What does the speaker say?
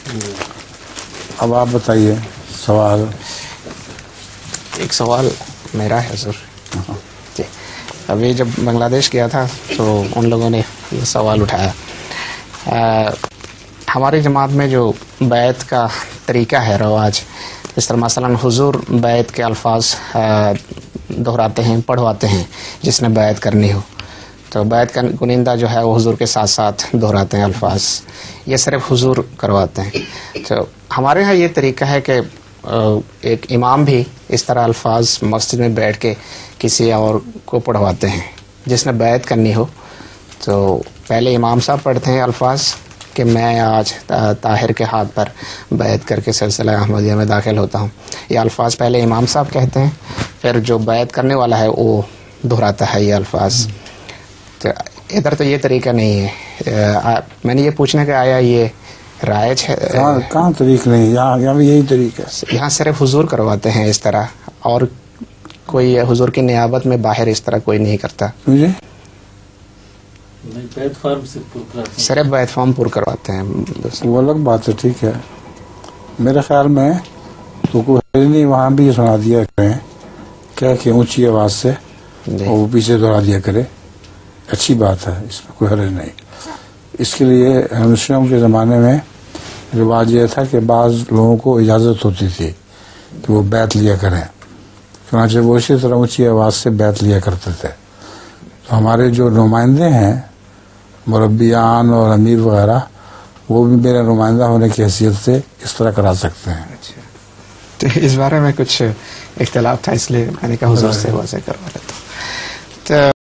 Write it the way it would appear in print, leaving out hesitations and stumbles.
اب آپ بتائیے سوال. ایک سوال میرا ہے حضور. جی ابھی جب بنگلہ دیش گیا تھا تو ان لوگوں نے یہ سوال اٹھایا. ہماری جماعت میں جو بیعت کا طریقہ ہے رواج، اس طرح مثلا حضور بیعت کے الفاظ دہراتے ہیں، پڑھواتے ہیں جس نے بیعت کرنی ہو، تو بیعت کا کنندہ جو ہے وہ حضور کے ساتھ ساتھ دہراتے ہیں الفاظ. یہ صرف حضور کرواتے ہیں. تو ہمارے ہاں یہ طریقہ ہے کہ ایک امام بھی اس طرح الفاظ مسجد میں بیٹھ کے کسی اور کو پڑھواتے ہیں جس نے بیعت کرنی ہو. تو پہلے امام صاحب پڑھتے ہیں الفاظ کہ میں آج طاہر کے ہاتھ پر بیعت کر کے سلسلہ احمدیہ میں داخل ہوتا ہوں. یہ الفاظ پہلے امام صاحب کہتے ہیں، پھر جو بیعت کرنے والا ہے وہ دہراتا ہے یہ الفاظ. تو ادھر تو یہ طریقہ نہیں ہے. میں نے یہ پوچھنے کا آیا یہ رائج ہے؟ کہاں طریق نہیں، یہاں بھی یہی طریقہ ہے. یہاں صرف حضور کرواتے ہیں اس طرح، اور کوئی حضور کی نیابت میں باہر اس طرح کوئی نہیں کرتا. مجھے صرف بیعت فارم پر کرواتے ہیں. وہ الگ بات ہے، ٹھیک ہے. میرے خیال میں تو کوئی نہیں، وہاں بھی یہ سنا دیا کریں کیا کہ اونچی آواز سے وہ پیچھے دوہرا دیا کرے. اچھی بات ہے، اس میں کوئی حرج نہیں. اس کے لیے مسلموں کے زمانے میں رواج یہ تھا کہ بعض لوگوں کو اجازت ہوتی تھی کہ وہ بیعت لیا کریں، چنانچہ وہ اسی طرح اونچی آواز سے بیعت لیا کرتے تھے. تو ہمارے جو نمائندے ہیں مربیان اور امیر وغیرہ، وہ بھی میرے نمائندہ ہونے کی حیثیت سے اس طرح کرا سکتے ہیں. تو اس بارے میں کچھ اختلاف تھا، اس لیے میں نے کہا حضور سے واضح کروا لیتا ہوں. تو